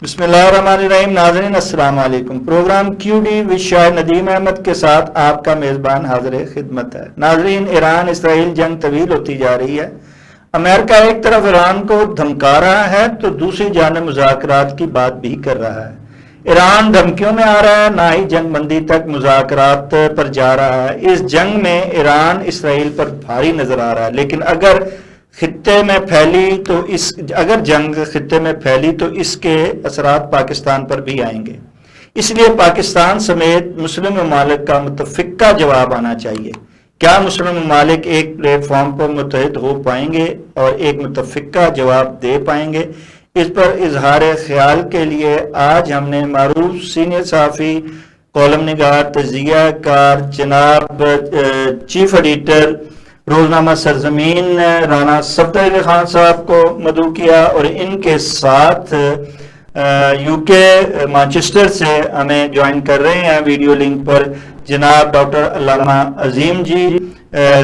بسم اللہ الرحمن الرحیم. ناظرین السلام علیکم. پروگرام کیو ڈی وچ شاہ ندیم احمد کے ساتھ آپ کا میزبان حاضر خدمت ہے. ناظرین، ایران اسرائیل جنگ طویل ہوتی جا رہی ہے. امریکہ ایک طرف ایران کو دھمکا رہا ہے تو دوسری جانب مذاکرات کی بات بھی کر رہا ہے. ایران دھمکیوں میں آ رہا ہے، نہ ہی جنگ بندی تک مذاکرات پر جا رہا ہے. اس جنگ میں ایران اسرائیل پر بھاری نظر آ رہا ہے، لیکن اگر جنگ خطے میں پھیلی تو اس کے اثرات پاکستان پر بھی آئیں گے. اس لیے پاکستان سمیت مسلم ممالک کا متفقہ جواب آنا چاہیے. کیا مسلم ممالک ایک پلیٹ فارم پر متحد ہو پائیں گے اور ایک متفقہ جواب دے پائیں گے؟ اس پر اظہار خیال کے لیے آج ہم نے معروف سینئر صحافی، کالم نگار، تجزیہ کار، جناب چیف ایڈیٹر روزنامہ سرزمین رانا صفدر علی خان صاحب کو مدعو کیا، اور ان کے ساتھ یو کے مانچسٹر سے ہمیں جوائن کر رہے ہیں ویڈیو لنک پر جناب ڈاکٹر علامہ عظیم جی.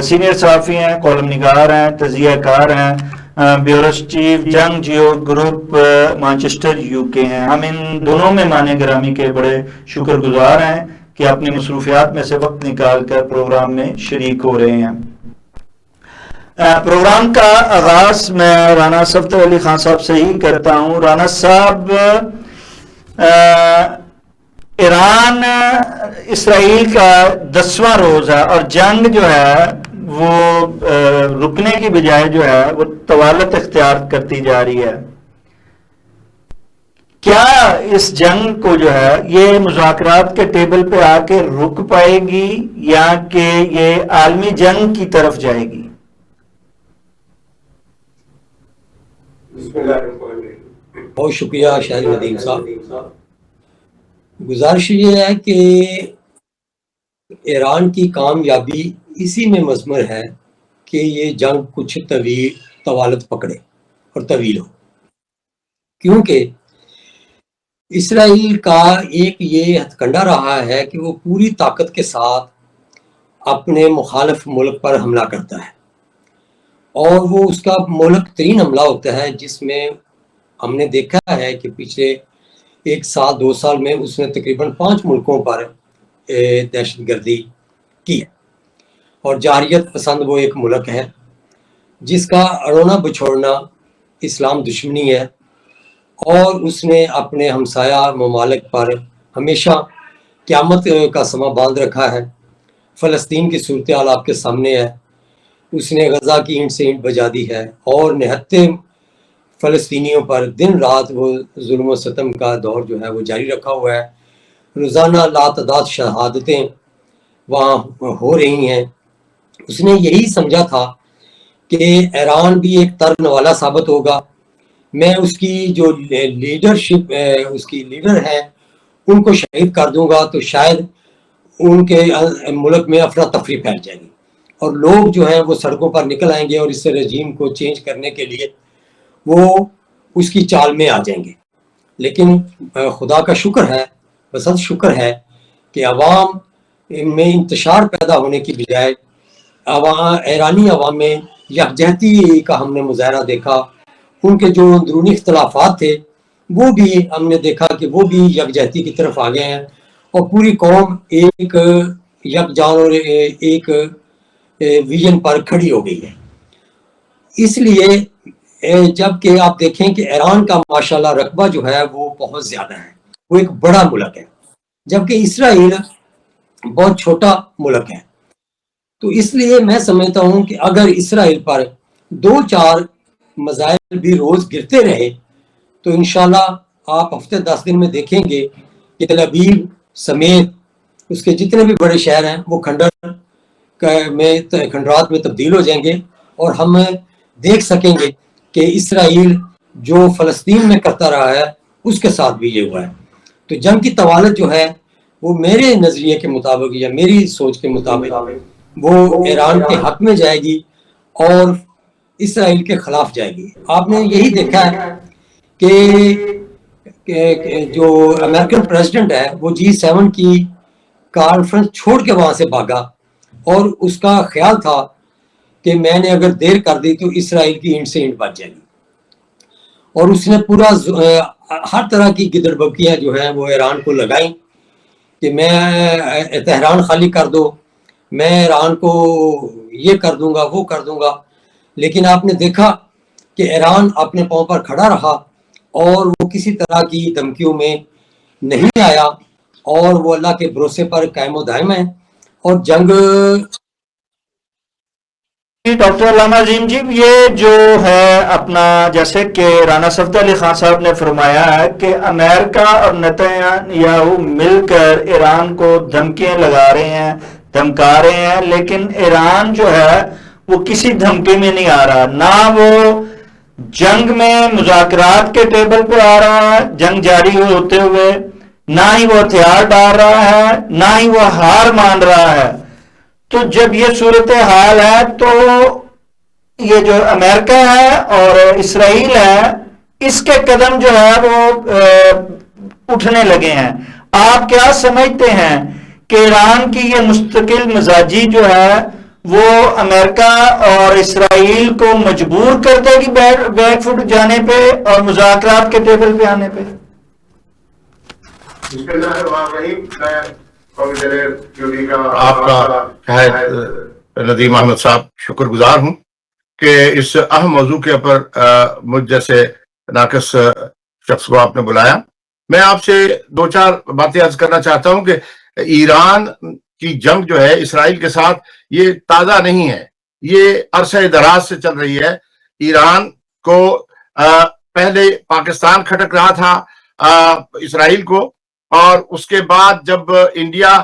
سینئر صحافی ہیں، کالم نگار ہیں، تجزیہ کار ہیں، بیورو چیف جنگ جیو گروپ مانچسٹر یو کے ہیں. ہم ان دونوں مہمان گرامی کے بڑے شکر گزار ہیں کہ اپنی مصروفیات میں سے وقت نکال کر پروگرام میں شریک ہو رہے ہیں. پروگرام کا آغاز میں رانا صفدر علی خان صاحب سے ہی کرتا ہوں. رانا صاحب، ایران اسرائیل کا 10واں روز ہے اور جنگ جو ہے وہ رکنے کی بجائے جو ہے وہ طوالت اختیار کرتی جا رہی ہے. کیا اس جنگ کو جو ہے یہ مذاکرات کے ٹیبل پہ آ کے رک پائے گی یا کہ یہ عالمی جنگ کی طرف جائے گی؟ بہت شکریہ شاہ ندیم صاحب. گزارش یہ ہے کہ ایران کی کامیابی اسی میں مضمر ہے کہ یہ جنگ کچھ طوالت پکڑے اور طویل ہو، کیونکہ اسرائیل کا ایک یہ ہتھ کنڈا رہا ہے کہ وہ پوری طاقت کے ساتھ اپنے مخالف ملک پر حملہ کرتا ہے، اور وہ اس کا مہلک ترین حملہ ہوتا ہے جس میں ہم نے دیکھا ہے کہ پچھلے 1 سال 2 سال میں اس نے تقریباً 5 ملکوں پر دہشت گردی کی ہے. اور جارحیت پسند وہ ایک ملک ہے جس کا اڑونا بچھوڑنا اسلام دشمنی ہے، اور اس نے اپنے ہمسایہ ممالک پر ہمیشہ قیامت کا سما باندھ رکھا ہے. فلسطین کی صورتحال آپ کے سامنے ہے. اس نے غزہ کی اینٹ سے اینٹ بجا دی ہے اور نہتے فلسطینیوں پر دن رات وہ ظلم و ستم کا دور جو ہے وہ جاری رکھا ہوا ہے. روزانہ لاتعداد شہادتیں وہاں ہو رہی ہیں. اس نے یہی سمجھا تھا کہ ایران بھی ایک ترن والا ثابت ہوگا. میں اس کی جو لیڈرشپ اس کی لیڈر ہے ان کو شہید کر دوں گا تو شاید ان کے ملک میں افراتفری پھیل جائے گی اور لوگ جو ہیں وہ سڑکوں پر نکل آئیں گے اور اس رجیم کو چینج کرنے کے لیے وہ اس کی چال میں آ جائیں گے. لیکن خدا کا شکر ہے، بسط شکر ہے کہ عوام میں انتشار پیدا ہونے کی بجائے ایرانی عوام میں یکجہتی کا ہم نے مظاہرہ دیکھا. ان کے جو اندرونی اختلافات تھے وہ بھی ہم نے دیکھا کہ وہ بھی یکجہتی کی طرف آ گئے ہیں اور پوری قوم ایک یکجان اور ایک ویژن پر کھڑی ہو گئی ہے. اس لیے جب کہ آپ دیکھیں کہ ایران کا ماشاءاللہ رقبہ جو ہے وہ بہت زیادہ ہے، وہ ایک بڑا ملک ہے، جبکہ اسرائیل بہت چھوٹا ملک ہے. تو اس لیے میں سمجھتا ہوں کہ اگر اسرائیل پر 2-4 میزائل بھی روز گرتے رہے تو انشاءاللہ آپ ہفتے 10 دن میں دیکھیں گے کہ تل ابیب سمیت اس کے جتنے بھی بڑے شہر ہیں وہ کھنڈرات میں تبدیل ہو جائیں گے، اور ہم دیکھ سکیں گے کہ اسرائیل جو فلسطین میں کرتا رہا ہے اس کے ساتھ بھی یہ ہوا ہے. تو جنگ کی طوالت جو ہے وہ میرے نظریے کے مطابق یا میری سوچ کے مطابق وہ ایران کے حق میں جائے گی اور اسرائیل کے خلاف جائے گی. آپ نے یہی دیکھا ہے کہ جو امریکن پریزیڈنٹ ہے وہ G7 کی کانفرنس چھوڑ کے وہاں سے بھاگا اور اس کا خیال تھا کہ میں نے اگر دیر کر دی تو اسرائیل کی اینٹ سے اینٹ بچ جائے گی، اور اس نے پورا ہر طرح کی گدڑ بکیاں جو ہیں وہ ایران کو لگائیں کہ میں تہران خالی کر دو، میں ایران کو یہ کر دوں گا وہ کر دوں گا، لیکن آپ نے دیکھا کہ ایران اپنے پاؤں پر کھڑا رہا اور وہ کسی طرح کی دھمکیوں میں نہیں آیا، اور وہ اللہ کے بھروسے پر قائم و دائم ہے، اور جنگ ڈاکٹر علامہ عظیم جی، یہ جو ہے اپنا، جیسے کہ رانا صفدر علی خان صاحب نے فرمایا ہے کہ امریکہ اور نتن یاہو مل کر ایران کو دھمکیاں لگا رہے ہیں، دھمکا رہے ہیں، لیکن ایران جو ہے وہ کسی دھمکی میں نہیں آ رہا، نہ وہ جنگ میں مذاکرات کے ٹیبل پہ آ رہا ہے جنگ جاری ہوتے ہوئے، نہ ہی وہ ہتھیار ڈال رہا ہے، نہ ہی وہ ہار مان رہا ہے۔ تو جب یہ صورتحال ہے تو یہ جو امریکہ ہے اور اسرائیل ہے، اس کے قدم جو ہے وہ اٹھنے لگے ہیں۔ آپ کیا سمجھتے ہیں کہ ایران کی یہ مستقل مزاجی جو ہے وہ امریکہ اور اسرائیل کو مجبور کر دے گی بیک فٹ جانے پہ اور مذاکرات کے ٹیبل پہ آنے پہ؟ آپ کا شاہد ندیم احمد صاحب شکر گزار ہوں کہ اس اہم موضوع کے اوپر مجھ جیسے ناقص شخص کو آپ نے بلایا۔ میں آپ سے دو چار باتیں عرض کرنا چاہتا ہوں کہ ایران کی جنگ جو ہے اسرائیل کے ساتھ یہ تازہ نہیں ہے، یہ عرصہ دراز سے چل رہی ہے۔ ایران کو پہلے پاکستان کھٹک رہا تھا اسرائیل کو، اور اس کے بعد جب انڈیا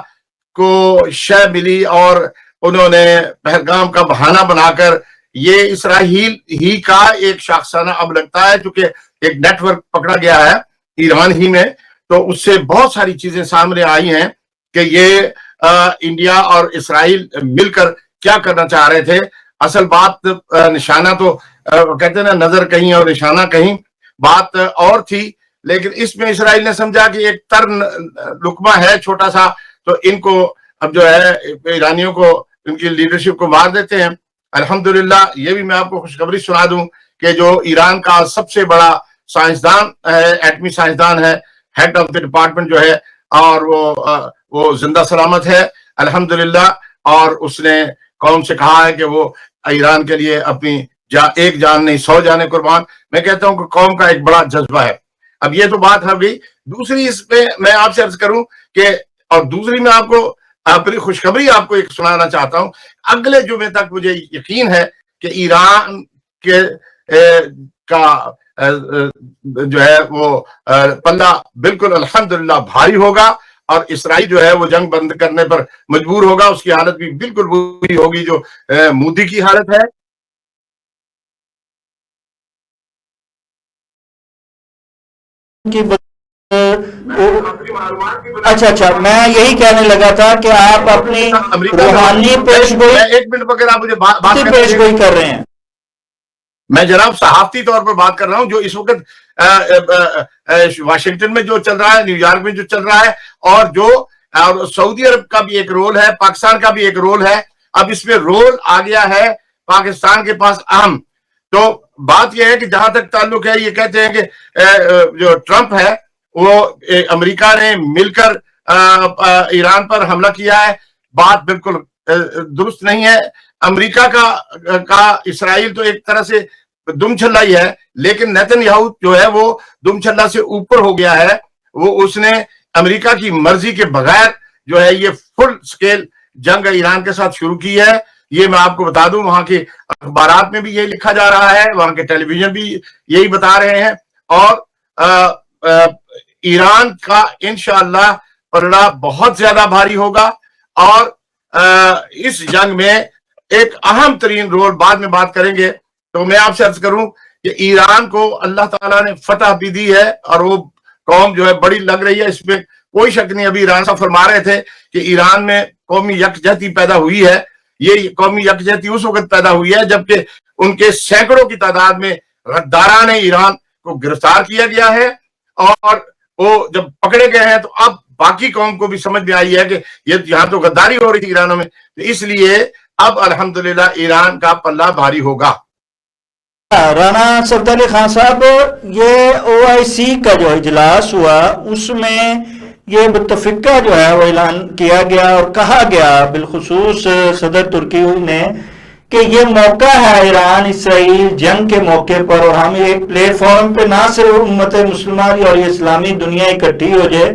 کو شے ملی اور انہوں نے پہلگام کا بہانہ بنا کر یہ اسرائیل ہی کا ایک شاخسانہ اب لگتا ہے، چونکہ ایک نیٹ ورک پکڑا گیا ہے ایران ہی میں، تو اس سے بہت ساری چیزیں سامنے آئی ہیں کہ یہ انڈیا اور اسرائیل مل کر کیا کرنا چاہ رہے تھے۔ اصل بات نشانہ تو کہتے ہیں نا، نظر کہیں اور نشانہ کہیں، بات اور تھی، لیکن اس میں اسرائیل نے سمجھا کہ ایک ترن لقمہ ہے چھوٹا سا، تو ان کو اب جو ہے ایرانیوں کو، ان کی لیڈرشپ کو مار دیتے ہیں۔ الحمدللہ یہ بھی میں آپ کو خوشخبری سنا دوں کہ جو ایران کا سب سے بڑا سائنسدان ہے، ایٹمی سائنسدان ہے، ہیڈ آف دی ڈپارٹمنٹ جو ہے، اور وہ زندہ سلامت ہے الحمدللہ، اور اس نے قوم سے کہا ہے کہ وہ ایران کے لیے اپنی ایک جان نہیں 100 جانیں قربان۔ میں کہتا ہوں کہ قوم کا ایک بڑا جذبہ ہے۔ اب یہ تو بات ہو گئی۔ دوسری اس پہ میں آپ سے عرض کروں کہ، اور دوسری میں آپ کو اپنی خوشخبری آپ کو ایک سنانا چاہتا ہوں، اگلے جمعے تک مجھے یقین ہے کہ ایران کے کا جو ہے وہ پلہ بالکل الحمدللہ بھاری ہوگا، اور اسرائیل جو ہے وہ جنگ بند کرنے پر مجبور ہوگا۔ اس کی حالت بھی بالکل وہی ہوگی جو مودی کی حالت ہے۔ اچھا میں یہی کہنے لگا تھا کہ آپ اپنی روحانی پیش گوئی، ایک منٹ وغیرہ آپ مجھے بات پیش گوئی کر رہے ہیں۔ میں جناب صحافتی طور پر بات کر رہا ہوں، جو اس وقت واشنگٹن میں جو چل رہا ہے، نیو یارک میں جو چل رہا ہے، اور جو سعودی عرب کا بھی ایک رول ہے، پاکستان کا بھی ایک رول ہے۔ اب اس میں رول آ گیا ہے پاکستان کے پاس اہم۔ تو بات یہ ہے کہ جہاں تک تعلق ہے، یہ کہتے ہیں کہ جو ٹرمپ ہے وہ امریکہ نے مل کر ایران پر حملہ کیا ہے۔ بات بالکل درست نہیں ہے۔ امریکہ کا اسرائیل تو ایک طرح سے دم چھلا ہی ہے، لیکن نیتن یاہو جو ہے وہ دم چھلا سے اوپر ہو گیا ہے۔ اس نے امریکہ کی مرضی کے بغیر جو ہے یہ فل سکیل جنگ ایران کے ساتھ شروع کی ہے۔ یہ میں آپ کو بتا دوں، وہاں کے اخبارات میں بھی یہ لکھا جا رہا ہے، وہاں کے ٹیلی ویژن بھی یہی بتا رہے ہیں، اور ایران کا انشاءاللہ پلڑا بہت زیادہ بھاری ہوگا، اور اس جنگ میں ایک اہم ترین رول بعد میں بات کریں گے۔ تو میں آپ سے عرض کروں کہ ایران کو اللہ تعالیٰ نے فتح بھی دی ہے، اور وہ قوم جو ہے بڑی لگ رہی ہے، اس میں کوئی شک نہیں۔ ابھی ایران صاحب فرما رہے تھے کہ ایران میں قومی یکجہتی پیدا ہوئی ہے۔ یہ قومی یکجہتی اس وقت پیدا ہوئی ہے جبکہ ان کے سینکڑوں کی تعداد میں غداران ایران کو گرفتار کیا گیا ہے، اور وہ جب پکڑے گئے ہیں تو اب باقی قوم کو بھی سمجھ میں آئی ہے کہ یہاں تو غداری ہو رہی تھی ایرانوں میں، تو اس لیے اب الحمدللہ ایران کا پلہ بھاری ہوگا۔ رانا صفدر علی خان صاحب، یہ OIC کا جو اجلاس ہوا اس میں یہ متفقہ جو ہے وہ اعلان کیا گیا اور کہا گیا بالخصوص صدر ترکی نے کہ یہ موقع ہے ایران اسرائیل جنگ کے موقع پر، اور ہم ایک پلیٹ فارم پہ نہ صرف امت مسلمہ اور یہ اسلامی دنیا اکٹھی ہو جائے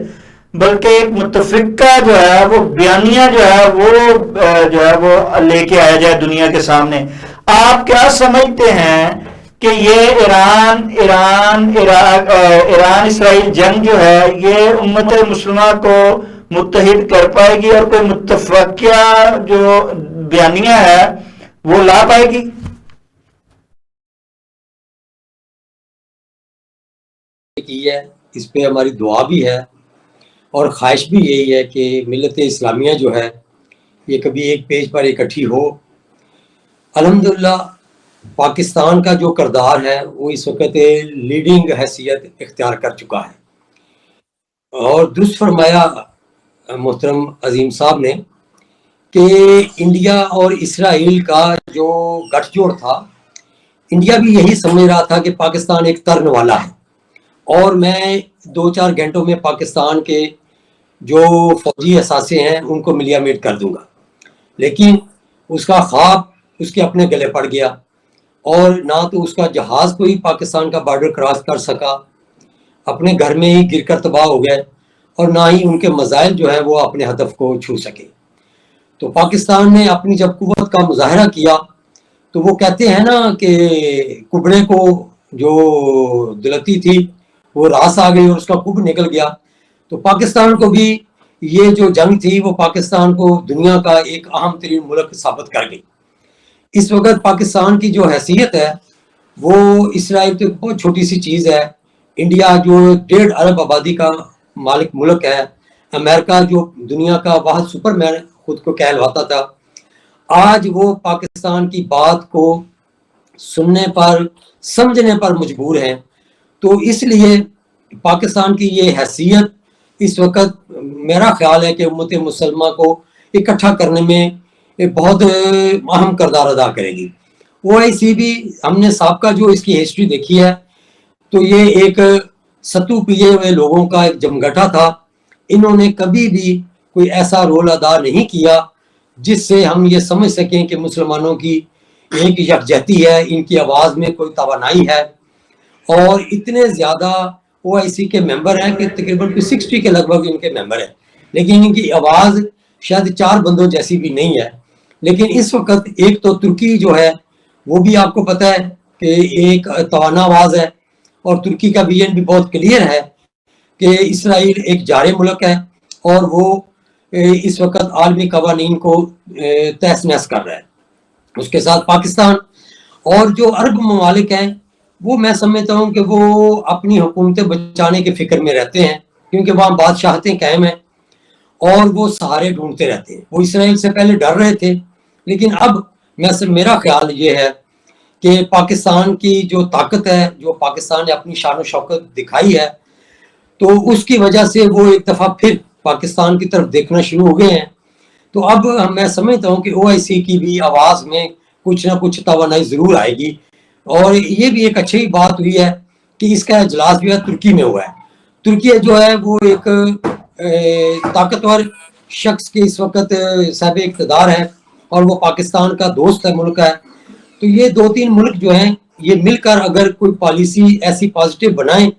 بلکہ ایک متفقہ جو ہے وہ بیانیہ جو ہے وہ لے کے آیا جائے دنیا کے سامنے۔ آپ کیا سمجھتے ہیں کہ یہ ایران اسرائیل جنگ جو ہے یہ امت مسلمہ کو متحد کر پائے گی اور کوئی متفقہ جو بیانیہ ہے وہ لا پائے گی؟ کی ہے، اس پہ ہماری دعا بھی ہے اور خواہش بھی یہی ہے کہ ملت اسلامیہ جو ہے یہ کبھی ایک پیج پر اکٹھی ہو۔ الحمدللہ پاکستان کا جو کردار ہے وہ اس وقت لیڈنگ حیثیت اختیار کر چکا ہے، اور درست فرمایا محترم عظیم صاحب نے کہ انڈیا اور اسرائیل کا جو گٹھ جوڑ تھا، انڈیا بھی یہی سمجھ رہا تھا کہ پاکستان ایک ترن والا ہے اور میں 2-4 گھنٹوں میں پاکستان کے جو فوجی اثاثے ہیں ان کو ملیا میٹ کر دوں گا، لیکن اس کا خواب اس کے اپنے گلے پڑ گیا، اور نہ تو اس کا جہاز کوئی پاکستان کا بارڈر کراس کر سکا، اپنے گھر میں ہی گر کر تباہ ہو گئے، اور نہ ہی ان کے میزائل جو ہے وہ اپنے ہدف کو چھو سکے۔ تو پاکستان نے اپنی جب قوت کا مظاہرہ کیا تو وہ کہتے ہیں نا کہ کبڑے کو جو دلتی تھی وہ راس آ گئی اور اس کا کب نکل گیا، تو پاکستان کو بھی یہ جو جنگ تھی وہ پاکستان کو دنیا کا ایک اہم ترین ملک ثابت کر گئی۔ اس وقت پاکستان کی جو حیثیت ہے وہ اسرائیل تو بہت چھوٹی سی چیز ہے، انڈیا جو 1.5 ارب آبادی کا مالک ملک ہے، امریکہ جو دنیا کا واحد سپر مین خود کو کہلواتا تھا، آج وہ پاکستان کی بات کو سننے پر سمجھنے پر مجبور ہیں۔ تو اس لیے پاکستان کی یہ حیثیت اس وقت میرا خیال ہے کہ امت مسلمہ کو اکٹھا کرنے میں بہت اہم کردار ادا کرے گی۔ OIC بھی ہم نے سابقہ جو اس کی ہسٹری دیکھی ہے تو یہ ایک ستو پیے ہوئے لوگوں کا ایک جمگٹا تھا، انہوں نے کبھی بھی کوئی ایسا رول ادا نہیں کیا جس سے ہم یہ سمجھ سکیں کہ مسلمانوں کی ایک یکجہتی ہے، ان کی آواز میں کوئی توانائی ہے، اور اتنے زیادہ OIC کے ممبر ہیں کہ تقریباً 60 کے لگ بھگ ان کے ممبر ہیں، لیکن ان کی آواز شاید 4 بندوں جیسی بھی نہیں ہے۔ لیکن اس وقت ایک تو ترکی جو ہے وہ بھی آپ کو پتہ ہے کہ ایک توانا آواز ہے، اور ترکی کا ویژن بھی بہت کلیئر ہے کہ اسرائیل ایک جارے ملک ہے اور وہ اس وقت عالمی قوانین کو تہس نہس کر رہا ہے۔ اس کے ساتھ پاکستان اور جو عرب ممالک ہیں وہ میں سمجھتا ہوں کہ وہ اپنی حکومتیں بچانے کے فکر میں رہتے ہیں، کیونکہ وہاں بادشاہتیں قائم ہیں اور وہ سہارے ڈھونڈتے رہتے ہیں۔ وہ اسرائیل سے پہلے ڈر رہے تھے، لیکن اب میرا خیال یہ ہے کہ پاکستان کی جو طاقت ہے، جو پاکستان نے اپنی شان و شوکت دکھائی ہے، تو اس کی وجہ سے وہ ایک دفعہ پھر پاکستان کی طرف دیکھنا شروع ہو گئے ہیں۔ تو اب میں سمجھتا ہوں کہ OIC کی بھی آواز میں کچھ نہ کچھ توانائی ضرور آئے گی، اور یہ بھی ایک اچھی بات ہوئی ہے کہ اس کا اجلاس جو ہے ترکی میں ہوا ہے۔ ترکی جو ہے وہ ایک طاقتور شخص کے اس وقت صاحب اقتدار ہے اور وہ پاکستان کا دوست ہے، ملک ہے۔ تو یہ 2-3 ملک جو ہیں یہ مل کر اگر کوئی پالیسی ایسی پازیٹیو بنائیں،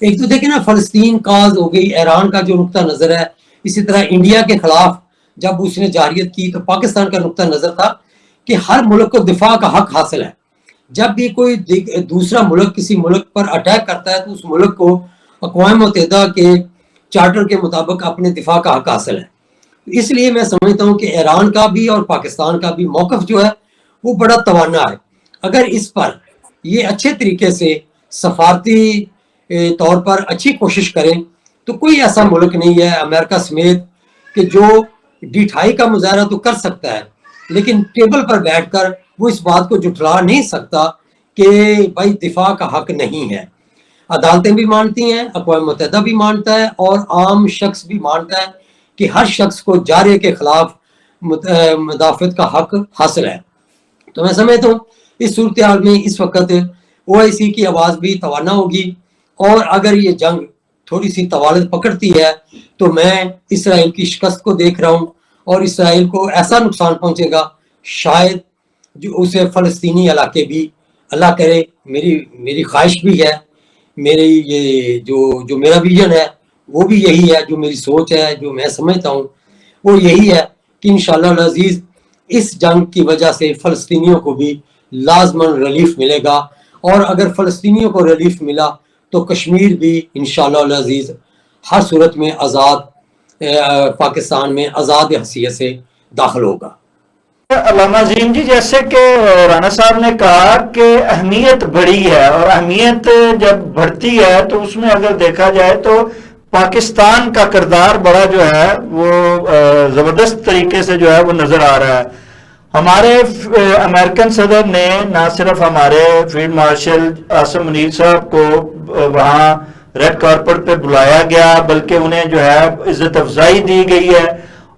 ایک تو دیکھیں نا فلسطین کاز ہو گئی، ایران کا جو نقطہ نظر ہے، اسی طرح انڈیا کے خلاف جب اس نے جارحیت کی تو پاکستان کا نقطہ نظر تھا کہ ہر ملک کو دفاع کا حق حاصل ہے۔ جب بھی کوئی دوسرا ملک کسی ملک پر اٹیک کرتا ہے تو اس ملک کو اقوام متحدہ کے چارٹر کے مطابق اپنے دفاع کا حق حاصل ہے۔ اس لیے میں سمجھتا ہوں کہ ایران کا بھی اور پاکستان کا بھی موقف جو ہے وہ بڑا توانا ہے۔ اگر اس پر یہ اچھے طریقے سے سفارتی طور پر اچھی کوشش کریں تو کوئی ایسا ملک نہیں ہے امریکہ سمیت کہ جو ڈھائی کا مظاہرہ تو کر سکتا ہے، لیکن ٹیبل پر بیٹھ کر وہ اس بات کو جھٹلا نہیں سکتا کہ بھائی دفاع کا حق نہیں ہے۔ عدالتیں بھی مانتی ہیں، اقوام متحدہ بھی مانتا ہے، اور عام شخص بھی مانتا ہے کہ ہر شخص کو جارے کے خلاف مدافعت کا حق حاصل ہے۔ تو میں سمجھتا ہوں اس صورتحال میں اس وقت OIC کی آواز بھی توانا ہوگی، اور اگر یہ جنگ تھوڑی سی طوالت پکڑتی ہے تو میں اسرائیل کی شکست کو دیکھ رہا ہوں، اور اسرائیل کو ایسا نقصان پہنچے گا شاید جو اسے فلسطینی علاقے بھی، اللہ کرے، میری خواہش بھی ہے، میری یہ جو میرا ویژن ہے وہ بھی یہی ہے، جو میری سوچ ہے، جو میں سمجھتا ہوں وہ یہی ہے کہ انشاءاللہ العزیز اس جنگ کی وجہ سے فلسطینیوں کو بھی لازماً ریلیف ملے گا، اور اگر فلسطینیوں کو ریلیف ملا تو کشمیر بھی انشاءاللہ العزیز ہر صورت میں آزاد، پاکستان میں آزاد حیثیت سے داخل ہوگا۔ علامہ عظیم جی، جیسے کہ رانا صاحب نے کہا کہ اہمیت بڑی ہے، اور اہمیت جب بڑھتی ہے تو اس میں اگر دیکھا جائے تو پاکستان کا کردار بڑا جو ہے وہ زبردست طریقے سے جو ہے وہ نظر آ رہا ہے۔ ہمارے امریکن صدر نے نہ صرف ہمارے فیلڈ مارشل عاصم منیر صاحب کو وہاں ریڈ کارپٹ پہ بلایا گیا، بلکہ انہیں جو ہے عزت افزائی دی گئی ہے،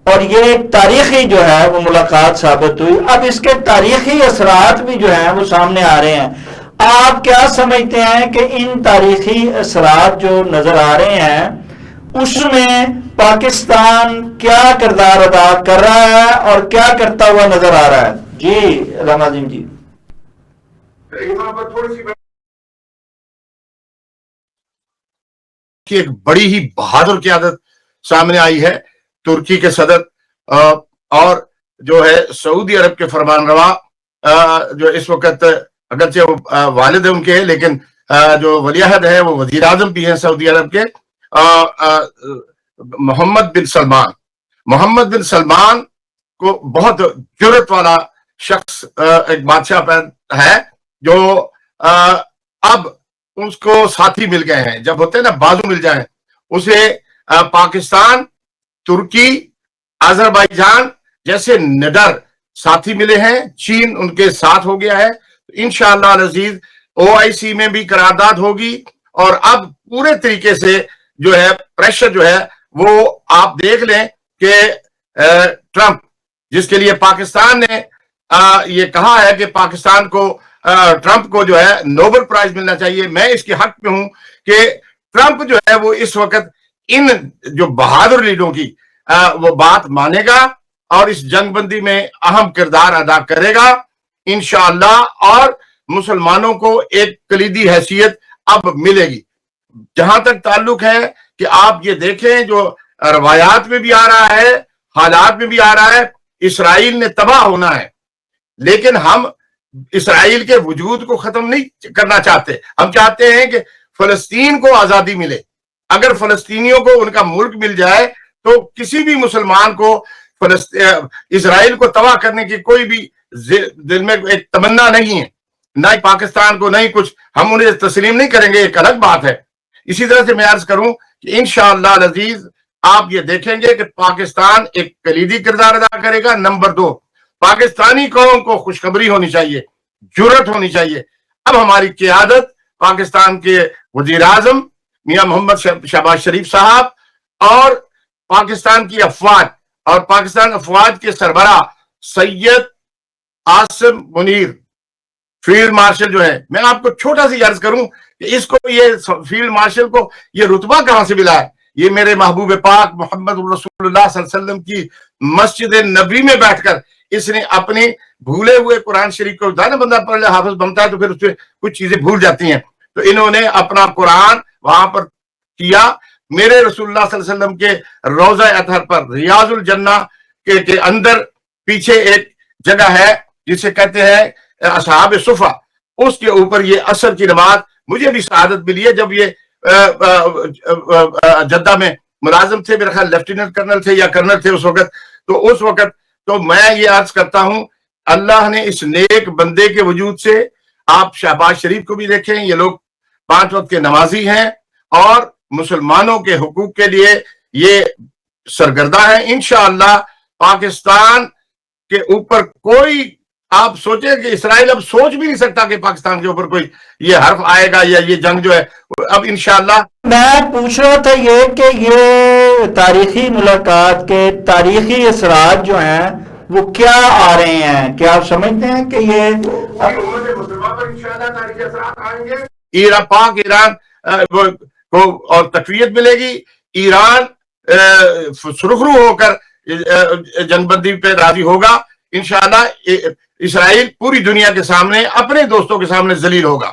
اور یہ ایک تاریخی جو ہے وہ ملاقات ثابت ہوئی۔ اب اس کے تاریخی اثرات بھی جو ہیں وہ سامنے آ رہے ہیں۔ آپ کیا سمجھتے ہیں کہ ان تاریخی اثرات جو نظر آ رہے ہیں اس میں پاکستان کیا کردار ادا کر رہا ہے اور کیا کرتا ہوا نظر آ رہا ہے؟ جی علامہ عظیم جی۔ کی ایک بڑی ہی بہادر قیادت سامنے آئی ہے ترکی کے صدر اور جو ہے سعودی عرب کے فرمان روا، جو اس وقت اگرچہ وہ والد ہیں ان کے، لیکن جو ولی عہد ہے وہ وزیر اعظم بھی ہیں سعودی عرب کے، محمد بن سلمان کو بہت جرأت والا شخص ایک بادشاہ ہے جو اب اس کو ساتھی مل گئے ہیں، جب ہوتے ہیں نا بازو مل جائیں، اسے پاکستان، ترکی، آذربائیجان جیسے نڈر ساتھی ملے ہیں، چین ان کے ساتھ ہو گیا ہے، انشاءاللہ العزیز OIC میں بھی قرارداد ہوگی، اور اب پورے طریقے سے جو ہے پریشر جو ہے وہ آپ دیکھ لیں کہ ٹرمپ، جس کے لیے پاکستان نے یہ کہا ہے کہ پاکستان کو ٹرمپ کو جو ہے نوبل پرائز ملنا چاہیے، میں اس کے حق میں ہوں کہ ٹرمپ جو ہے وہ اس وقت ان جو بہادر لیڈروں کی وہ بات مانے گا اور اس جنگ بندی میں اہم کردار ادا کرے گا انشاءاللہ، اور مسلمانوں کو ایک کلیدی حیثیت اب ملے گی۔ جہاں تک تعلق ہے کہ آپ یہ دیکھیں جو روایات میں بھی آ رہا ہے، حالات میں بھی آ رہا ہے، اسرائیل نے تباہ ہونا ہے، لیکن ہم اسرائیل کے وجود کو ختم نہیں کرنا چاہتے، ہم چاہتے ہیں کہ فلسطین کو آزادی ملے۔ اگر فلسطینیوں کو ان کا ملک مل جائے تو کسی بھی مسلمان کو اسرائیل کو تباہ کرنے کی کوئی بھی دل میں ایک تمنا نہیں ہے، نہ ہی پاکستان کو، نہ ہی کچھ، ہم انہیں تسلیم نہیں کریں گے، ایک الگ بات ہے۔ اسی طرح سے میں عرض کروں کہ انشاءاللہ العزیز آپ یہ دیکھیں گے کہ پاکستان ایک کلیدی کردار ادا کرے گا۔ نمبر 2، پاکستانی قوم کو خوشخبری ہونی چاہیے، جرأت ہونی چاہیے۔ اب ہماری قیادت پاکستان کے وزیر اعظم میاں محمد شہباز شریف صاحب اور پاکستان کی افواج اور پاکستان افواج کے سربراہ سید عاصم منیر فیلڈ مارشل جو ہے، میں آپ کو چھوٹا سی عرض کروں کہ اس کو یہ فیلڈ مارشل کو یہ رتبہ کہاں سے ملا ہے؟ یہ میرے محبوب پاک محمد رسول اللہ صلی اللہ علیہ وسلم کی مسجد نبی میں بیٹھ کر اس نے اپنی بھولے ہوئے قرآن شریف کو، دانا بندہ پڑھ لے حافظ بنتا ہے تو پھر اس سے کچھ چیزیں بھول جاتی ہیں، تو انہوں نے اپنا قرآن وہاں پر کیا، میرے رسول اللہ صلی اللہ علیہ وسلم کے روضہ اطہر پر ریاض الجنہ کے اندر پیچھے ایک جگہ ہے جسے کہتے ہیں اصحاب صفا، اس کے اوپر یہ عصر کی نماز مجھے بھی سعادت ملی ہے جب یہ جدہ میں ملازم تھے، میرے خیال لیفٹیننٹ کرنل تھے یا کرنل تھے اس وقت تو میں یہ عرض کرتا ہوں اللہ نے اس نیک بندے کے وجود سے، آپ شہباز شریف کو بھی دیکھیں، یہ لوگ 5 وقت کے نمازی ہیں اور مسلمانوں کے حقوق کے لیے یہ سرگردہ ہیں۔ انشاءاللہ پاکستان کے اوپر کوئی، آپ سوچیں کہ اسرائیل اب سوچ بھی نہیں سکتا کہ پاکستان کے اوپر کوئی یہ حرف آئے گا یا یہ جنگ جو ہے اب انشاءاللہ۔ میں پوچھ رہا تھا یہ کہ یہ تاریخی ملاقات کے تاریخی اثرات جو ہیں وہ کیا آ رہے ہیں؟ کیا آپ سمجھتے ہیں کہ یہ امت مسلمہ پر انشاءاللہ تاریخی اثرات آئیں گے؟ ایران، پاک ایران کو اور تقویت ملے گی. ایران سرخرو ہو کر جنگ بندی پہ راضی ہوگا. انشاءاللہ اسرائیل پوری دنیا کے سامنے اپنے دوستوں کے سامنے ذلیل ہوگا.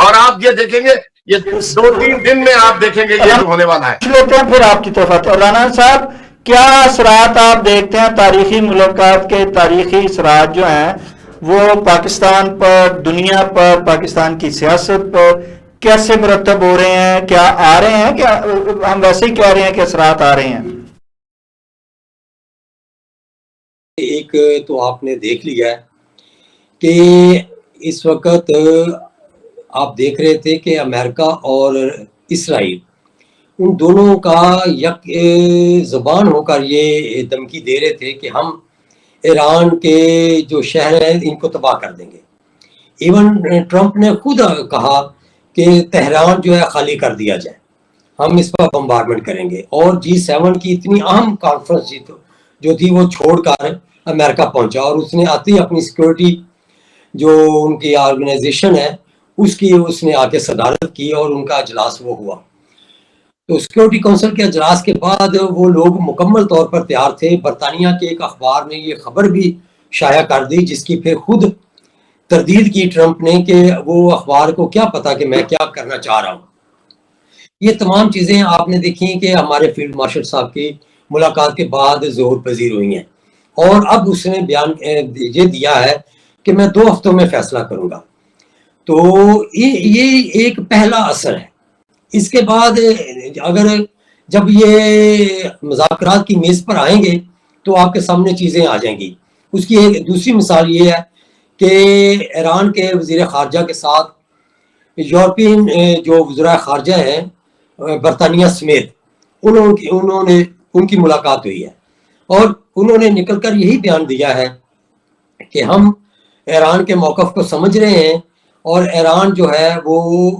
اور آپ یہ دیکھیں گے، یہ 2-3 دن میں آپ دیکھیں گے یہ ہونے والا ہے. لیتے ہیں پھر آپ کی طرف آتے ہیں. مولانا صاحب، کیا اثرات آپ دیکھتے ہیں تاریخی ملاقات کے؟ تاریخی اثرات جو ہیں وہ پاکستان پر، دنیا پر، پاکستان کی سیاست پر کیسے مرتب ہو رہے ہیں؟ کیا آ رہے ہیں؟ کیا ہم ویسے ہی کہہ رہے ہیں کہ اثرات آ رہے ہیں؟ ایک تو آپ نے دیکھ لیا ہے کہ اس وقت آپ دیکھ رہے تھے کہ امریکہ اور اسرائیل ان دونوں کا یک زبان ہو کر یہ دھمکی دے رہے تھے کہ ہم ایران کے جو شہر ہیں ان کو تباہ کر دیں گے. ایون ٹرمپ نے خود کہا کہ تہران جو ہے خالی کر دیا جائے، ہم اس پر بمبارڈمنٹ کریں گے. اور G7 کی اتنی اہم کانفرنس جو تھی وہ چھوڑ کر امریکہ پہنچا، اور اس نے آتی اپنی سیکورٹی جو ان کی آرگنائزیشن ہے اس نے آ کے صدارت کی اور ان کا اجلاس وہ ہوا. تو سیکورٹی کونسل کے اجلاس کے بعد وہ لوگ مکمل طور پر تیار تھے. برطانیہ کے ایک اخبار نے یہ خبر بھی شائع کر دی جس کی پھر خود تردید کی ٹرمپ نے کہ وہ اخبار کو کیا پتا کہ میں کیا کرنا چاہ رہا ہوں. یہ تمام چیزیں آپ نے دیکھی کہ ہمارے فیلڈ مارشل صاحب کی ملاقات کے بعد ظہور پذیر ہوئی ہیں. اور اب اس نے بیان یہ دیا ہے کہ میں 2 ہفتوں میں فیصلہ کروں گا. تو یہ ایک پہلا اثر ہے. اس کے بعد اگر جب یہ مذاکرات کی میز پر آئیں گے تو آپ کے سامنے چیزیں آ جائیں گی. اس کی ایک دوسری مثال یہ ہے کہ ایران کے وزیر خارجہ کے ساتھ یورپین جو وزراء خارجہ ہیں برطانیہ سمیت ان کی ملاقات ہوئی ہے، اور انہوں نے نکل کر یہی بیان دیا ہے کہ ہم ایران کے موقف کو سمجھ رہے ہیں اور ایران جو ہے وہ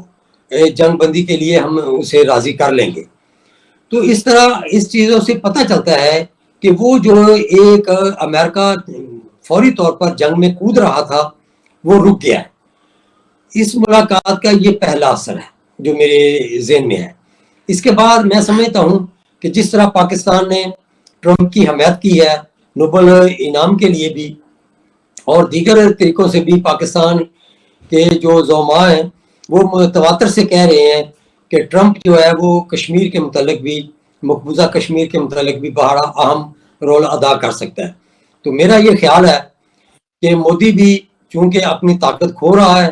جنگ بندی کے لیے ہم اسے راضی کر لیں گے. تو اس طرح اس چیزوں سے پتہ چلتا ہے کہ وہ جو ایک امریکہ فوری طور پر جنگ میں کود رہا تھا وہ رک گیا ہے. اس ملاقات کا یہ پہلا اثر ہے جو میرے ذہن میں ہے. اس کے بعد میں سمجھتا ہوں کہ جس طرح پاکستان نے ٹرمپ کی حمایت کی ہے نوبل انعام کے لیے بھی اور دیگر طریقوں سے بھی، پاکستان کے جو زعماء ہیں وہ متواتر سے کہہ رہے ہیں کہ ٹرمپ جو ہے وہ کشمیر کے متعلق بھی، مقبوضہ کشمیر کے متعلق بھی بڑا اہم رول ادا کر سکتا ہے. تو میرا یہ خیال ہے کہ مودی بھی چونکہ اپنی طاقت کھو رہا ہے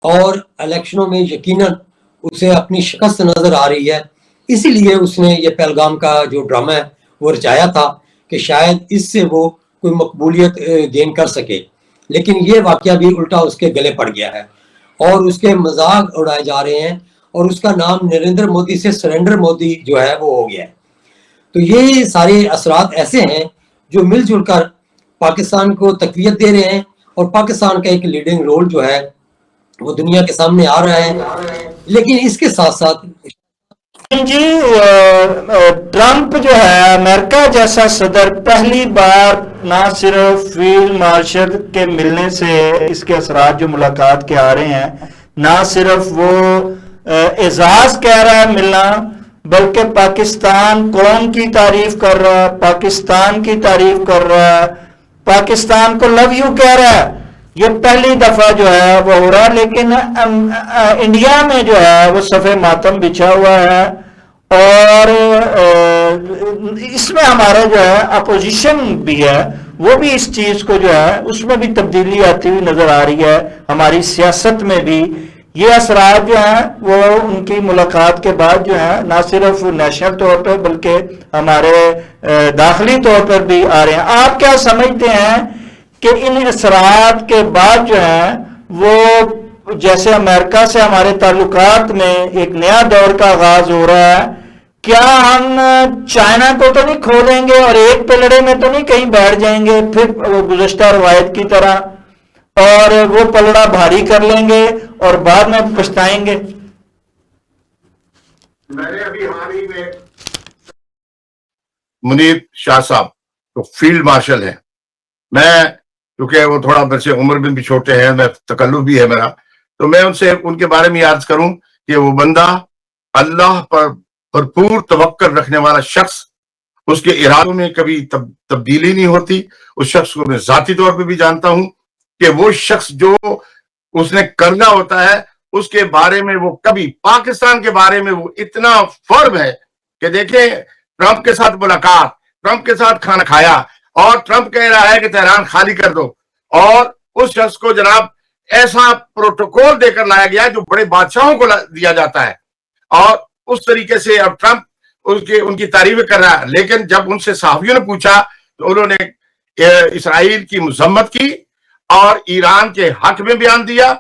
اور الیکشنوں میں یقیناً اسے اپنی شکست نظر آ رہی ہے، اسی لیے اس نے یہ پہلگام کا جو ڈرامہ ہے وہ رچایا تھا کہ شاید اس سے وہ کوئی مقبولیت گین کر سکے. لیکن یہ واقعہ بھی الٹا اس کے گلے پڑ گیا ہے اور اس کے مذاق اڑائے جا رہے ہیں اور اس کا نام نریندر مودی سے سرنڈر مودی جو ہے وہ ہو گیا ہے. تو یہ سارے اثرات ایسے ہیں جو مل جل کر پاکستان کو تقویت دے رہے ہیں اور پاکستان کا ایک لیڈنگ رول جو ہے وہ دنیا کے سامنے آ رہا ہے. لیکن اس کے ساتھ ساتھ جی ٹرمپ جو ہے امریکہ جیسا صدر پہلی بار نہ صرف فیلڈ مارشل کے ملنے سے اس کے اثرات جو ملاقات کے آ رہے ہیں، نہ صرف وہ اعزاز کہہ رہا ہے ملنا، بلکہ پاکستان قوم کی تعریف کر رہا ہے، پاکستان کی تعریف کر رہا ہے، پاکستان کو لو یو کہہ رہا ہے. یہ پہلی دفعہ جو ہے وہ ہو رہا ہے. لیکن انڈیا میں جو ہے وہ صف ماتم بچھا ہوا ہے اور اس میں ہمارا جو ہے اپوزیشن بھی ہے وہ بھی اس چیز کو جو ہے اس میں بھی تبدیلی آتی ہوئی نظر آ رہی ہے. ہماری سیاست میں بھی یہ اثرات جو ہیں وہ ان کی ملاقات کے بعد جو ہیں نہ صرف نیشنل طور پر بلکہ ہمارے داخلی طور پر بھی آ رہے ہیں. آپ کیا سمجھتے ہیں کہ ان اثرات کے بعد جو ہیں وہ جیسے امریکہ سے ہمارے تعلقات میں ایک نیا دور کا آغاز ہو رہا ہے، کیا ہم چائنا کو تو نہیں کھو دیں گے اور ایک پلڑے میں تو نہیں کہیں بیٹھ جائیں گے پھر گزشتہ روایت کی طرح اور وہ پلڑا بھاری کر لیں گے اور بعد میں پچھتائیں گے؟ میں نے ابھی حال ہی میں منیر شاہ صاحب جو فیلڈ مارشل ہیں میں کیونکہ وہ تھوڑا میرے سے عمر میں بھی چھوٹے ہیں، میں تکلف بھی ہے میرا، تو میں ان سے ان کے بارے میں عرض کروں کہ وہ بندہ اللہ پر بھرپور توکل رکھنے والا شخص، اس کے ارادوں میں کبھی تبدیلی نہیں ہوتی. اس شخص کو میں ذاتی طور پہ بھی جانتا ہوں کہ وہ شخص جو اس نے کرنا ہوتا ہے اس کے بارے میں وہ کبھی، پاکستان کے بارے میں وہ اتنا فرم ہے کہ دیکھیں ٹرمپ کے ساتھ ملاقات، ٹرمپ کے ساتھ کھانا کھایا، اور ٹرمپ کہہ رہا ہے کہ تہران خالی کر دو، اور اس شخص کو جناب ایسا پروٹوکول دے کر لایا گیا جو بڑے بادشاہوں کو دیا جاتا ہے، اور اس طریقے سے اب ٹرمپ ان کی تعریفیں کر رہا ہے. لیکن جب ان سے صحافیوں نے پوچھا تو انہوں نے اسرائیل کی مذمت کی اور ایران کے حق میں بیان دیا.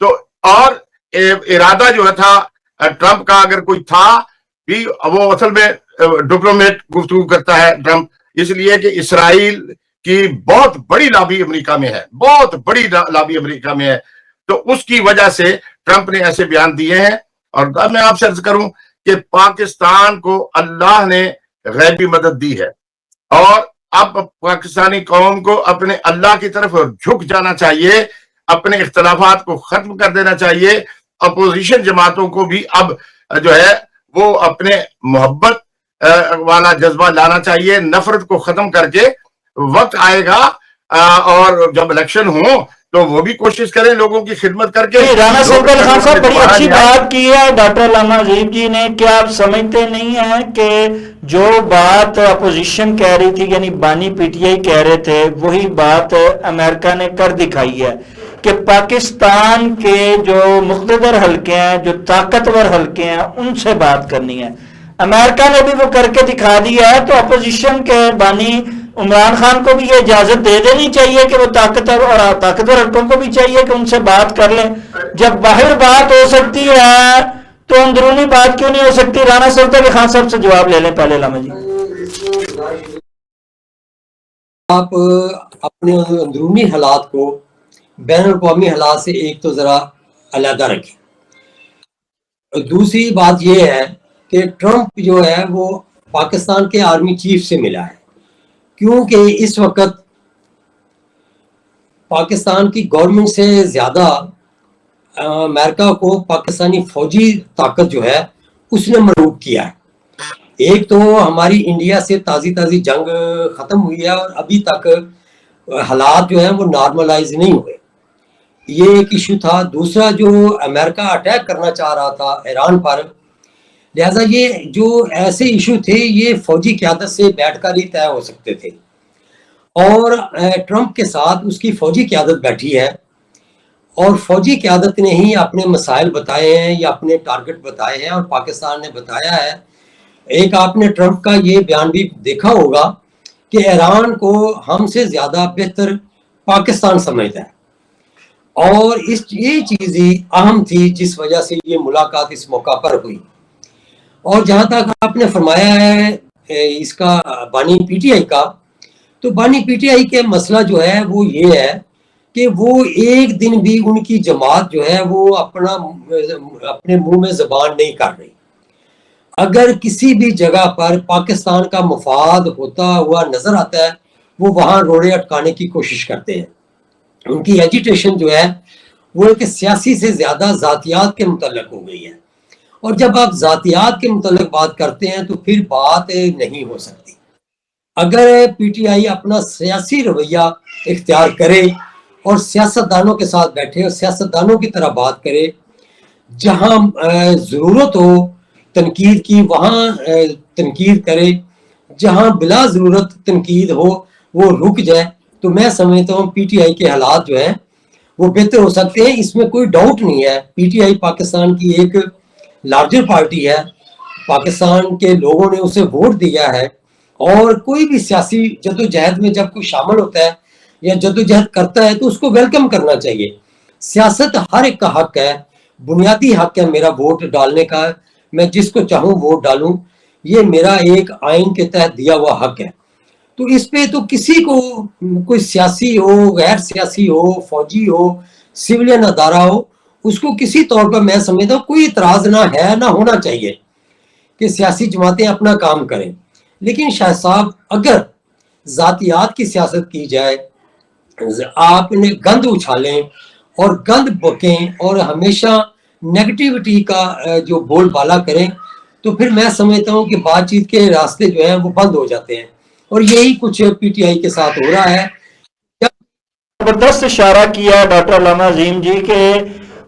تو اور ارادہ جو تھا ٹرمپ کا، اگر کوئی تھا بھی، وہ اصل میں ڈپلومیٹ گفتگو کرتا ہے ٹرمپ، اس لیے کہ اسرائیل کی بہت بڑی لابی امریکہ میں ہے، بہت بڑی لابی امریکہ میں ہے. تو اس کی وجہ سے ٹرمپ نے ایسے بیان دیے ہیں. اور اب میں آپ سے عرض کروں کہ پاکستان کو اللہ نے غیبی مدد دی ہے، اور اب پاکستانی قوم کو اپنے اللہ کی طرف جھک جانا چاہیے، اپنے اختلافات کو ختم کر دینا چاہیے. اپوزیشن جماعتوں کو بھی اب جو ہے وہ اپنے محبت والا جذبہ لانا چاہیے، نفرت کو ختم کر کے. وقت آئے گا اور جب الیکشن ہو تو وہ بھی کوشش کریں لوگوں کی خدمت کر کے. رانا سعید علی خان صاحب بڑی اچھی بات کی ہے ڈاکٹر علامہ عظیم جی نے، کہ آپ سمجھتے نہیں ہیں کہ جو بات اپوزیشن کہہ رہی تھی، یعنی بانی پی ٹی آئی کہہ رہے تھے، وہی بات امریکہ نے کر دکھائی ہے کہ پاکستان کے جو مقتدر حلقے ہیں، جو طاقتور حلقے ہیں، ان سے بات کرنی ہے. امریکہ نے بھی وہ کر کے دکھا دیا ہے. تو اپوزیشن کے بانی عمران خان کو بھی یہ اجازت دے دینی چاہیے کہ وہ طاقتور حلقوں کو بھی چاہیے کہ ان سے بات کر لیں. جب باہر بات ہو سکتی ہے تو اندرونی بات کیوں نہیں ہو سکتی؟ رانا سعید علی خان صاحب سے جواب لے لیں پہلے. علامہ جی، آپ اپنے اندرونی حالات کو بین الاقوامی حالات سے ایک تو ذرا علیحدہ رکھیں. دوسری بات یہ ہے کہ ٹرمپ جو ہے وہ پاکستان کے آرمی چیف سے ملا ہے، کیونکہ اس وقت پاکستان کی گورنمنٹ سے زیادہ امریکہ کو پاکستانی فوجی طاقت جو ہے اس نے مرعوب کیا ہے. ایک تو ہماری انڈیا سے تازی جنگ ختم ہوئی ہے اور ابھی تک حالات جو ہیں وہ نارملائز نہیں ہوئے، یہ ایک ایشو تھا. دوسرا جو امریکہ اٹیک کرنا چاہ رہا تھا ایران پر، لہذا یہ جو ایسے ایشو تھے یہ فوجی قیادت سے بیٹھ کر ہی طے ہو سکتے تھے، اور ٹرمپ کے ساتھ اس کی فوجی قیادت بیٹھی ہے، اور فوجی قیادت نے ہی اپنے مسائل بتائے ہیں یا اپنے ٹارگٹ بتائے ہیں، اور پاکستان نے بتایا ہے. ایک آپ نے ٹرمپ کا یہ بیان بھی دیکھا ہوگا کہ ایران کو ہم سے زیادہ بہتر پاکستان سمجھتا ہے، اور یہ چیز ہی اہم تھی جس وجہ سے یہ ملاقات اس موقع پر ہوئی. اور جہاں تک آپ نے فرمایا ہے اس کا بانی پی ٹی آئی کا، تو بانی پی ٹی آئی کے مسئلہ جو ہے وہ یہ ہے کہ وہ ایک دن بھی ان کی جماعت جو ہے وہ اپنے منہ میں زبان نہیں کر رہی. اگر کسی بھی جگہ پر پاکستان کا مفاد ہوتا ہوا نظر آتا ہے وہ وہاں روڑے اٹکانے کی کوشش کرتے ہیں. ان کی ایجیٹیشن جو ہے وہ ایک سیاسی سے زیادہ ذاتیات کے متعلق ہو گئی ہے، اور جب آپ ذاتیات کے متعلق بات کرتے ہیں تو پھر بات نہیں ہو سکتی. اگر پی ٹی آئی اپنا سیاسی رویہ اختیار کرے اور سیاستدانوں کے ساتھ بیٹھے اور سیاستدانوں کی طرح بات کرے، جہاں ضرورت ہو تنقید کی وہاں تنقید کرے، جہاں بلا ضرورت تنقید ہو وہ رک جائے، تو میں سمجھتا ہوں پی ٹی آئی کے حالات جو ہیں وہ بہتر ہو سکتے ہیں. اس میں کوئی ڈاؤٹ نہیں ہے. پی ٹی آئی پاکستان کی ایک لارجر پارٹی ہے، پاکستان کے لوگوں نے اسے ووٹ دیا ہے، اور کوئی بھی سیاسی جدوجہد میں جب کوئی شامل ہوتا ہے یا جدوجہد کرتا ہے تو اس کو ویلکم کرنا چاہیے. سیاست ہر ایک کا حق ہے، بنیادی حق ہے میرا ووٹ ڈالنے کا، میں جس کو چاہوں ووٹ ڈالوں، یہ میرا ایک آئین کے تحت دیا ہوا حق ہے. تو اس پہ تو کسی کو، کوئی سیاسی ہو، غیر سیاسی ہو، فوجی ہو، سولین ادارہ ہو، اس کو کسی طور پر میں سمجھتا ہوں کوئی اعتراض نہ ہے نہ ہونا چاہیے کہ سیاسی جماعتیں اپنا کام کریں. لیکن شاہ صاحب اگر ذاتیات کی سیاست کی جائے آپ نے گند اچھالیں اور گند بکیں اور ہمیشہ نیگیٹیوٹی کا جو بول بالا کریں تو پھر میں سمجھتا ہوں کہ بات چیت کے راستے جو ہیں وہ بند ہو جاتے ہیں، اور یہی کچھ پی ٹی آئی کے ساتھ ہو رہا ہے۔ زبردست اشارہ کیا ہے ڈاکٹر علامہ عظیم جی کہ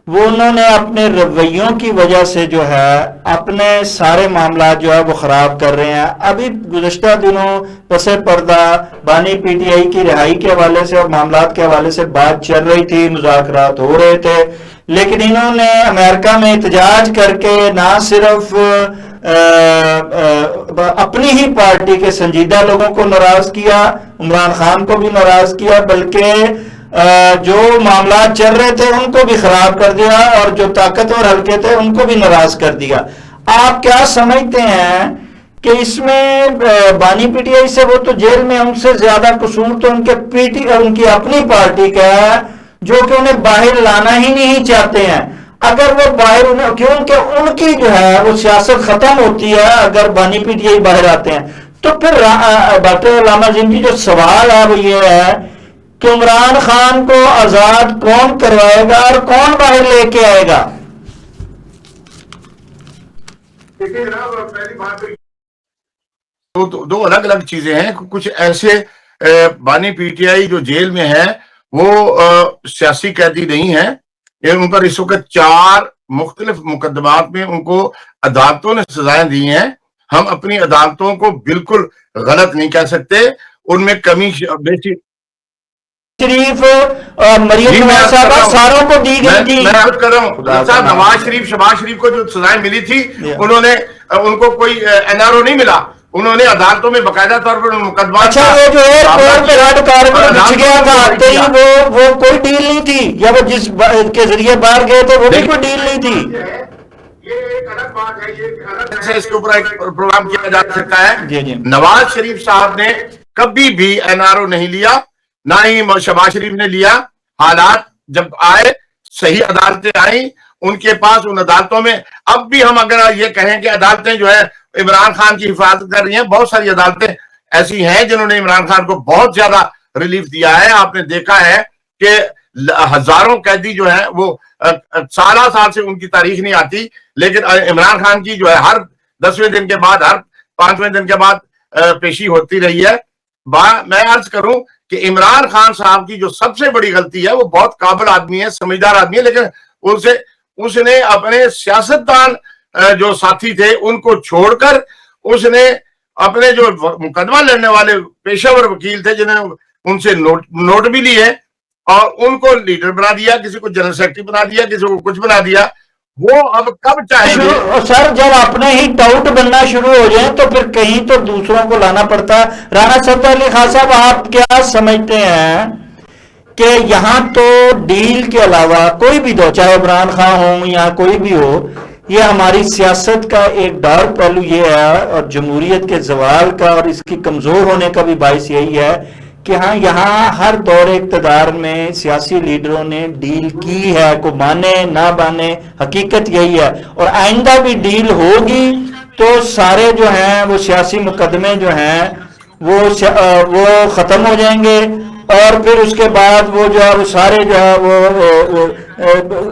وہ انہوں نے اپنے رویوں کی وجہ سے جو ہے اپنے سارے معاملات جو ہے وہ خراب کر رہے ہیں۔ ابھی گزشتہ دنوں پس پردہ بانی پی ٹی آئی کی رہائی کے حوالے سے اور معاملات کے حوالے سے بات چل رہی تھی، مذاکرات ہو رہے تھے، لیکن انہوں نے امریکہ میں احتجاج کر کے نہ صرف اپنی ہی پارٹی کے سنجیدہ لوگوں کو ناراض کیا، عمران خان کو بھی ناراض کیا، بلکہ جو معاملات چل رہے تھے ان کو بھی خراب کر دیا، اور جو طاقتور حلقے تھے ان کو بھی ناراض کر دیا۔ آپ کیا سمجھتے ہیں کہ اس میں بانی پی ٹی آئی سے، وہ تو جیل میں ان سے زیادہ قصور تو ان کی اپنی پارٹی کا ہے جو کہ انہیں باہر لانا ہی نہیں چاہتے ہیں؟ اگر وہ باہر کیونکہ ان کی جو ہے وہ سیاست ختم ہوتی ہے اگر بانی پی ٹی آئی باہر آتے ہیں، تو پھر ڈاکٹر علامہ عظیم جی جو سوال ہے وہ یہ ہے کہ عمران خان کو آزاد کون کروائے گا اور کون باہر لے کے آئے گا؟ دو الگ الگ چیزیں ہیں۔ کچھ ایسے بانی پی ٹی آئی جو جیل میں ہیں وہ سیاسی قیدی نہیں ہیں، ان پر اس وقت 4 مختلف مقدمات میں ان کو عدالتوں نے سزائیں دی ہیں۔ ہم اپنی عدالتوں کو بالکل غلط نہیں کہہ سکتے، ان میں کمی بیشی شریف اور مریم نواز صاحبہ ساروں کو دی گئی تھی۔ میں عرض کر رہا ہوں صاحب، نواز شریف شہباز شریف کو جو سزائیں ملی تھی ان کو کوئی این آر او نہیں ملا، انہوں نے عدالتوں میں باقاعدہ طور پر مقدمات۔ اچھا، وہ جو ایئرپورٹ پہ ریڈ کارپٹ بچھ گیا تھا آتے ہی وہ کوئی ڈیل نہیں تھی، یا وہ جس کے ذریعے باہر گئے تھے وہ بھی کوئی ڈیل نہیں تھی؟ یہ ایک الگ بات ہے، یہ الگ سے اس کے اوپر ایک پروگرام کیا جا سکتا ہے۔ نواز شریف صاحب نے کبھی بھی این آر او نہیں لیا، نہ ہی شہباز شریف نے لیا۔ حالات جب آئے، صحیح عدالتیں آئیں ان کے پاس، ان عدالتوں میں اب بھی ہم اگر یہ کہیں کہ عدالتیں جو ہے عمران خان کی حفاظت کر رہی ہیں، بہت ساری عدالتیں ایسی ہیں جنہوں نے عمران خان کو بہت زیادہ ریلیف دیا ہے۔ آپ نے دیکھا ہے کہ ہزاروں قیدی جو ہیں وہ سالہ سال سے ان کی تاریخ نہیں آتی، لیکن عمران خان کی جو ہے ہر 10ویں دن کے بعد، ہر 5ویں دن کے بعد پیشی ہوتی رہی ہے۔ میں عرض کروں کہ عمران خان صاحب کی جو سب سے بڑی غلطی ہے، وہ بہت قابل آدمی ہے، سمجھدار آدمی ہے، لیکن اس نے اپنے سیاستدان جو ساتھی تھے ان کو چھوڑ کر اس نے اپنے جو مقدمہ لڑنے والے پیشہ ور وکیل تھے، جنہیں ان سے نوٹ بھی لیے اور ان کو لیڈر بنا دیا، کسی کو جنرل سیکرٹری بنا دیا، کسی کو کچھ بنا دیا۔ وہ اب کب چاہیں گے سر، جب اپنے ہی ٹاؤٹ بننا شروع ہو جائیں تو پھر کہیں تو دوسروں کو لانا پڑتا ہے۔ رانا صفدر علی خان صاحب، آپ کیا سمجھتے ہیں کہ یہاں تو ڈیل کے علاوہ کوئی بھی دو، چاہے عمران خان ہوں یا کوئی بھی ہو، یہ ہماری سیاست کا ایک ڈارک پہلو یہ ہے، اور جمہوریت کے زوال کا اور اس کی کمزور ہونے کا بھی باعث یہی ہے کہ ہاں یہاں ہر دور اقتدار میں سیاسی لیڈروں نے ڈیل کی ہے، کو مانے نہ مانے، حقیقت یہی ہے، اور آئندہ بھی ڈیل ہوگی تو سارے جو ہیں وہ سیاسی مقدمے جو ہیں وہ ختم ہو جائیں گے، اور پھر اس کے بعد وہ جو ہے وہ سارے جو ہے وہ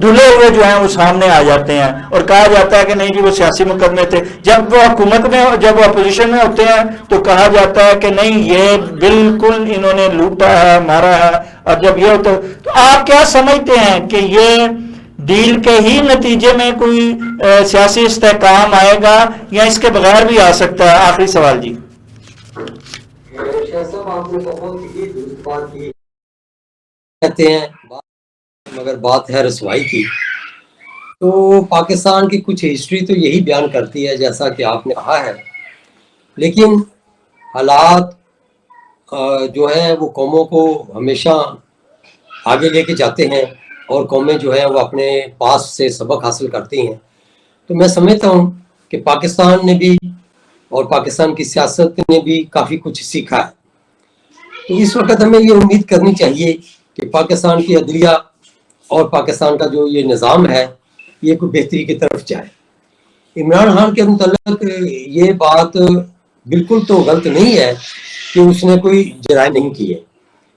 دھلے ہوئے جو ہیں وہ سامنے آ جاتے ہیں، اور کہا جاتا ہے کہ نہیں جی وہ سیاسی مقدمے تھے۔ جب وہ حکومت میں، جب وہ اپوزیشن میں ہوتے ہیں تو کہا جاتا ہے کہ نہیں یہ بالکل انہوں نے لوٹا ہے، مارا ہے، اور جب یہ ہوتا ہے تو آپ کیا سمجھتے ہیں کہ یہ ڈیل کے ہی نتیجے میں کوئی سیاسی استحکام آئے گا یا اس کے بغیر بھی آ سکتا ہے؟ آخری سوال جی۔ شاہ صاحب، آپ نے بہت ہی درست بات کی، کہتے ہیں مگر بات ہے رسوائی کی، تو پاکستان کی کچھ ہسٹری تو یہی بیان کرتی ہے جیسا کہ آپ نے کہا ہے، لیکن حالات جو ہے وہ قوموں کو ہمیشہ آگے لے کے جاتے ہیں، اور قومیں جو ہے وہ اپنے پاس سے سبق حاصل کرتی ہیں۔ تو میں سمجھتا ہوں کہ پاکستان نے بھی اور پاکستان کی سیاست نے بھی کافی کچھ سیکھا ہے۔ تو اس وقت ہمیں یہ امید کرنی چاہیے کہ پاکستان کی عدلیہ اور پاکستان کا جو یہ نظام ہے یہ کوئی بہتری کی طرف جائے۔ عمران خان کے متعلق یہ بات بالکل تو غلط نہیں ہے کہ اس نے کوئی جرائم نہیں کیے،